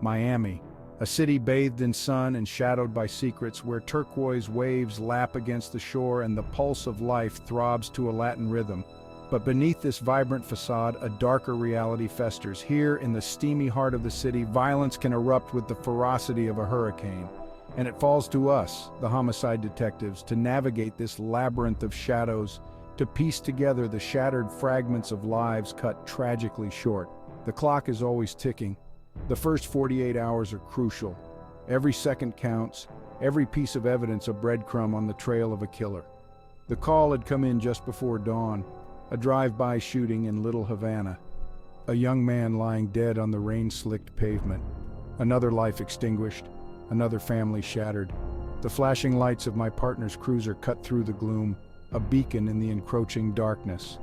Miami, a city bathed in sun and shadowed by secrets, where turquoise waves lap against the shore and the pulse of life throbs to a Latin rhythm. But beneath this vibrant facade, a darker reality festers. Here, in the steamy heart of the city, violence can erupt with the ferocity of a hurricane. And it falls to us, the homicide detectives, to navigate this labyrinth of shadows, to piece together the shattered fragments of lives cut tragically short. The clock is always ticking. The first 48 hours are crucial. Every second counts, every piece of evidence a breadcrumb on the trail of a killer. The call had come in just before dawn, a drive-by shooting in Little Havana. A young man lying dead on the rain-slicked pavement. Another life extinguished, another family shattered. The flashing lights of my partner's cruiser cut through the gloom, a beacon in the encroaching darkness.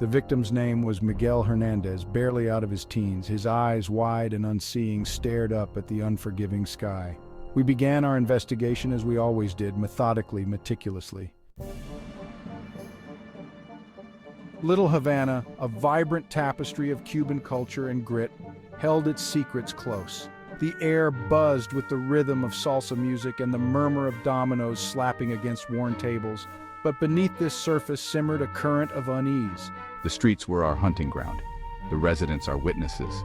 The victim's name was Miguel Hernandez, barely out of his teens. His eyes, wide and unseeing, stared up at the unforgiving sky. We began our investigation as we always did, methodically, meticulously. Little Havana, a vibrant tapestry of Cuban culture and grit, held its secrets close. The air buzzed with the rhythm of salsa music and the murmur of dominoes slapping against worn tables. But beneath this surface simmered a current of unease. The streets were our hunting ground. The residents our witnesses.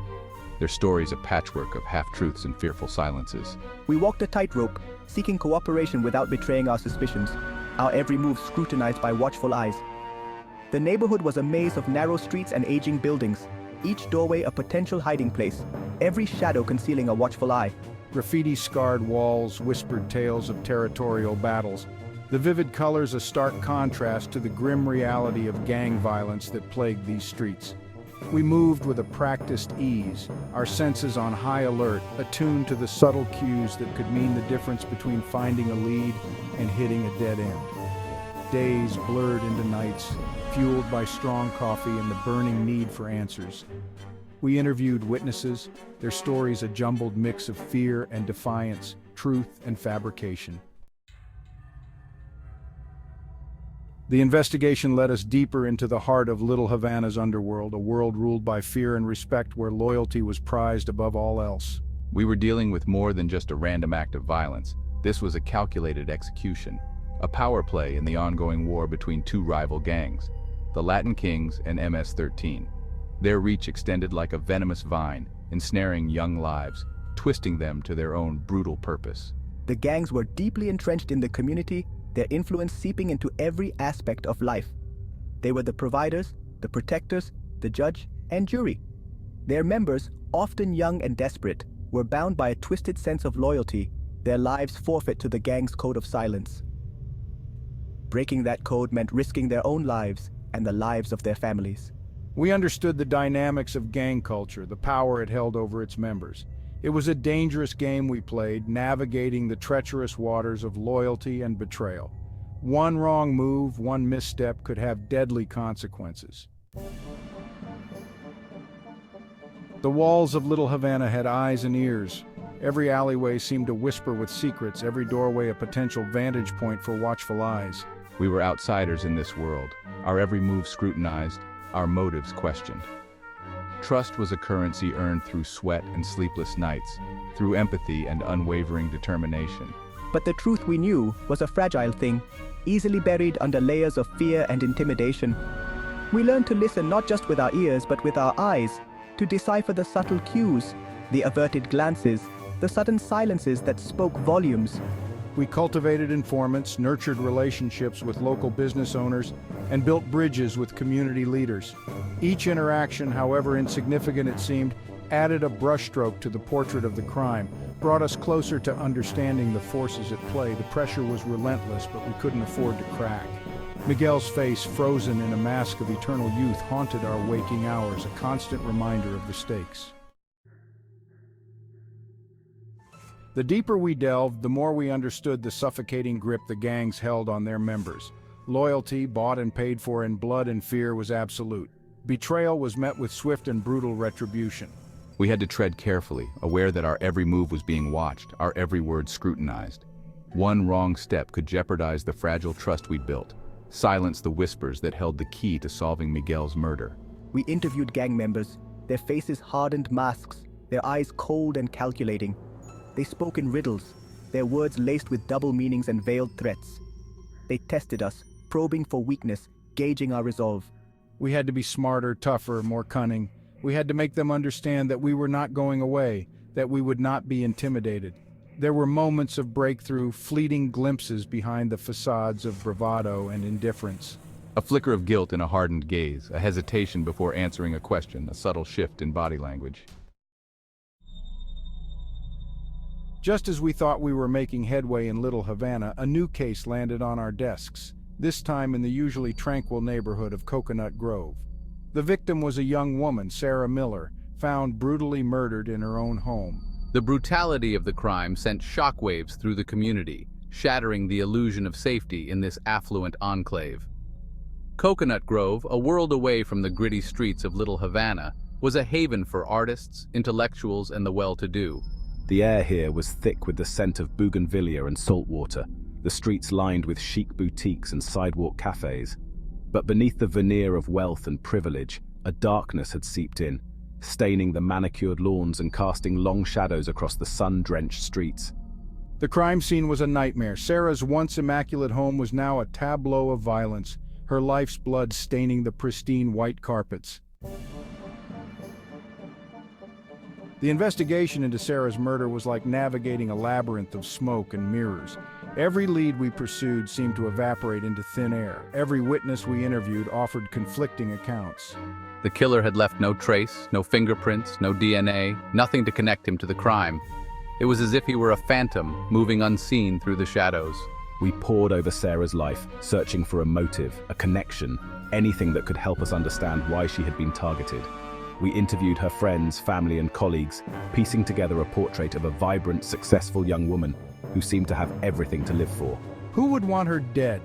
Their stories a patchwork of half-truths and fearful silences. We walked a tightrope, seeking cooperation without betraying our suspicions, our every move scrutinized by watchful eyes. The neighborhood was a maze of narrow streets and aging buildings, each doorway a potential hiding place, every shadow concealing a watchful eye. Graffiti-scarred walls whispered tales of territorial battles. The vivid colors a stark contrast to the grim reality of gang violence that plagued these streets. We moved with a practiced ease, our senses on high alert, attuned to the subtle cues that could mean the difference between finding a lead and hitting a dead end. Days blurred into nights, fueled by strong coffee and the burning need for answers. We interviewed witnesses, their stories a jumbled mix of fear and defiance, truth and fabrication. The investigation led us deeper into the heart of Little Havana's underworld, a world ruled by fear and respect where loyalty was prized above all else. We were dealing with more than just a random act of violence. This was a calculated execution, a power play in the ongoing war between two rival gangs, the Latin Kings and MS-13. Their reach extended like a venomous vine, ensnaring young lives, twisting them to their own brutal purpose. The gangs were deeply entrenched in the community, their influence seeping into every aspect of life. They were the providers, the protectors, the judge, and jury. Their members, often young and desperate, were bound by a twisted sense of loyalty, their lives forfeit to the gang's code of silence. Breaking that code meant risking their own lives and the lives of their families. We understood the dynamics of gang culture, the power it held over its members. It was a dangerous game we played, navigating the treacherous waters of loyalty and betrayal. One wrong move, one misstep could have deadly consequences. The walls of Little Havana had eyes and ears. Every alleyway seemed to whisper with secrets, every doorway a potential vantage point for watchful eyes. We were outsiders in this world, our every move scrutinized, our motives questioned. Trust was a currency earned through sweat and sleepless nights, through empathy and unwavering determination. But the truth we knew was a fragile thing, easily buried under layers of fear and intimidation. We learned to listen not just with our ears but with our eyes, to decipher the subtle cues, the averted glances, the sudden silences that spoke volumes. We cultivated informants, nurtured relationships with local business owners, and built bridges with community leaders. Each interaction, however insignificant it seemed, added a brushstroke to the portrait of the crime, brought us closer to understanding the forces at play. The pressure was relentless, but we couldn't afford to crack. Miguel's face, frozen in a mask of eternal youth, haunted our waking hours, a constant reminder of the stakes. The deeper we delved, the more we understood the suffocating grip the gangs held on their members. Loyalty, bought and paid for in blood and fear, was absolute. Betrayal was met with swift and brutal retribution. We had to tread carefully, aware that our every move was being watched, our every word scrutinized. One wrong step could jeopardize the fragile trust we'd built, silence the whispers that held the key to solving Miguel's murder. We interviewed gang members, their faces hardened masks, their eyes cold and calculating. They spoke in riddles, their words laced with double meanings and veiled threats. They tested us, probing for weakness, gauging our resolve. We had to be smarter, tougher, more cunning. We had to make them understand that we were not going away, that we would not be intimidated. There were moments of breakthrough, fleeting glimpses behind the facades of bravado and indifference. A flicker of guilt in a hardened gaze, a hesitation before answering a question, a subtle shift in body language. Just as we thought we were making headway in Little Havana, a new case landed on our desks, this time in the usually tranquil neighborhood of Coconut Grove. The victim was a young woman, Sarah Miller, found brutally murdered in her own home. The brutality of the crime sent shockwaves through the community, shattering the illusion of safety in this affluent enclave. Coconut Grove, a world away from the gritty streets of Little Havana, was a haven for artists, intellectuals, and the well-to-do. The air here was thick with the scent of bougainvillea and saltwater, the streets lined with chic boutiques and sidewalk cafes. But beneath the veneer of wealth and privilege, a darkness had seeped in, staining the manicured lawns and casting long shadows across the sun-drenched streets. The crime scene was a nightmare. Sarah's once immaculate home was now a tableau of violence, her life's blood staining the pristine white carpets. The investigation into Sarah's murder was like navigating a labyrinth of smoke and mirrors. Every lead we pursued seemed to evaporate into thin air. Every witness we interviewed offered conflicting accounts. The killer had left no trace, no fingerprints, no DNA, nothing to connect him to the crime. It was as if he were a phantom, moving unseen through the shadows. We pored over Sarah's life, searching for a motive, a connection, anything that could help us understand why she had been targeted. We interviewed her friends, family, and colleagues, piecing together a portrait of a vibrant, successful young woman who seemed to have everything to live for. Who would want her dead?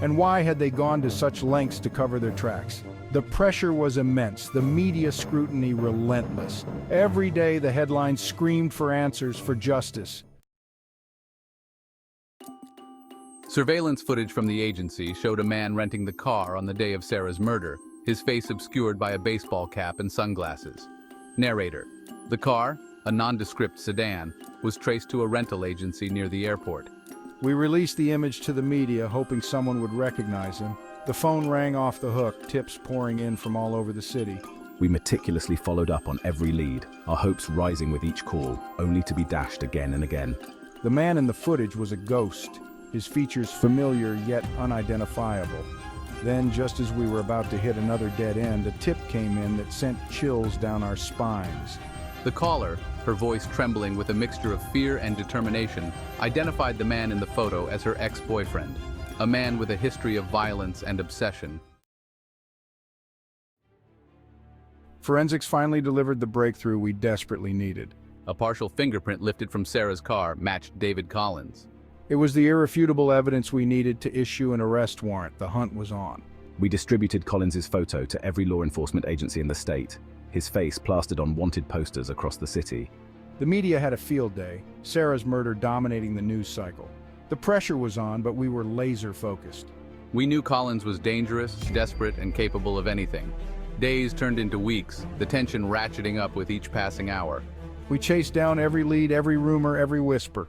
And why had they gone to such lengths to cover their tracks? The pressure was immense, the media scrutiny relentless. Every day the headlines screamed for answers, for justice. Surveillance footage from the agency showed a man renting the car on the day of Sarah's murder, his face obscured by a baseball cap and sunglasses. Narrator: the car, a nondescript sedan, was traced to a rental agency near the airport. We released the image to the media, hoping someone would recognize him. The phone rang off the hook, tips pouring in from all over the city. We meticulously followed up on every lead, our hopes rising with each call, only to be dashed again and again. The man in the footage was a ghost, his features familiar yet unidentifiable. Then, just as we were about to hit another dead end, a tip came in that sent chills down our spines. The caller, her voice trembling with a mixture of fear and determination, identified the man in the photo as her ex-boyfriend, a man with a history of violence and obsession. Forensics finally delivered the breakthrough we desperately needed. A partial fingerprint lifted from Sarah's car matched David Collins. It was the irrefutable evidence we needed to issue an arrest warrant. The hunt was on. We distributed Collins's photo to every law enforcement agency in the state, his face plastered on wanted posters across the city. The media had a field day, Sarah's murder dominating the news cycle. The pressure was on, but we were laser-focused. We knew Collins was dangerous, desperate, and capable of anything. Days turned into weeks, the tension ratcheting up with each passing hour. We chased down every lead, every rumor, every whisper.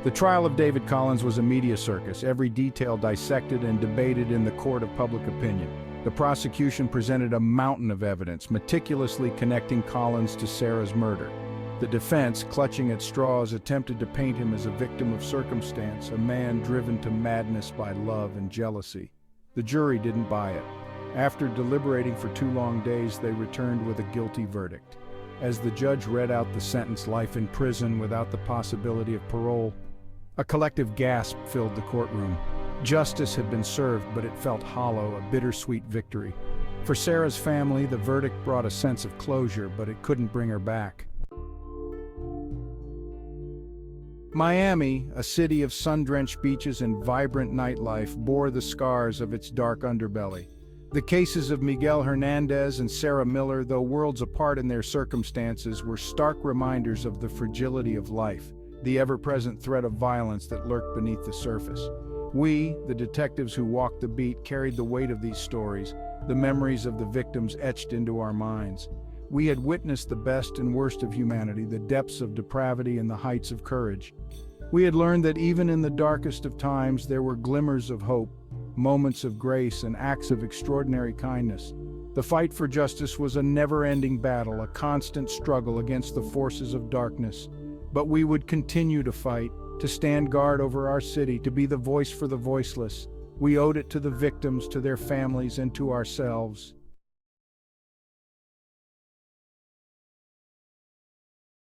The trial of David Collins was a media circus, every detail dissected and debated in the court of public opinion. The prosecution presented a mountain of evidence, meticulously connecting Collins to Sarah's murder. The defense, clutching at straws, attempted to paint him as a victim of circumstance, a man driven to madness by love and jealousy. The jury didn't buy it. After deliberating for 2 long days, they returned with a guilty verdict. As the judge read out the sentence, life in prison without the possibility of parole, a collective gasp filled the courtroom. Justice had been served, but it felt hollow, a bittersweet victory. For Sarah's family, the verdict brought a sense of closure, but it couldn't bring her back. Miami, a city of sun-drenched beaches and vibrant nightlife, bore the scars of its dark underbelly. The cases of Miguel Hernandez and Sarah Miller, though worlds apart in their circumstances, were stark reminders of the fragility of life, the ever-present threat of violence that lurked beneath the surface. We, the detectives who walked the beat, carried the weight of these stories, the memories of the victims etched into our minds. We had witnessed the best and worst of humanity, the depths of depravity and the heights of courage. We had learned that even in the darkest of times there were glimmers of hope, moments of grace, and acts of extraordinary kindness. The fight for justice was a never-ending battle, a constant struggle against the forces of darkness. But we would continue to fight, to stand guard over our city, to be the voice for the voiceless. We owed it to the victims, to their families, and to ourselves.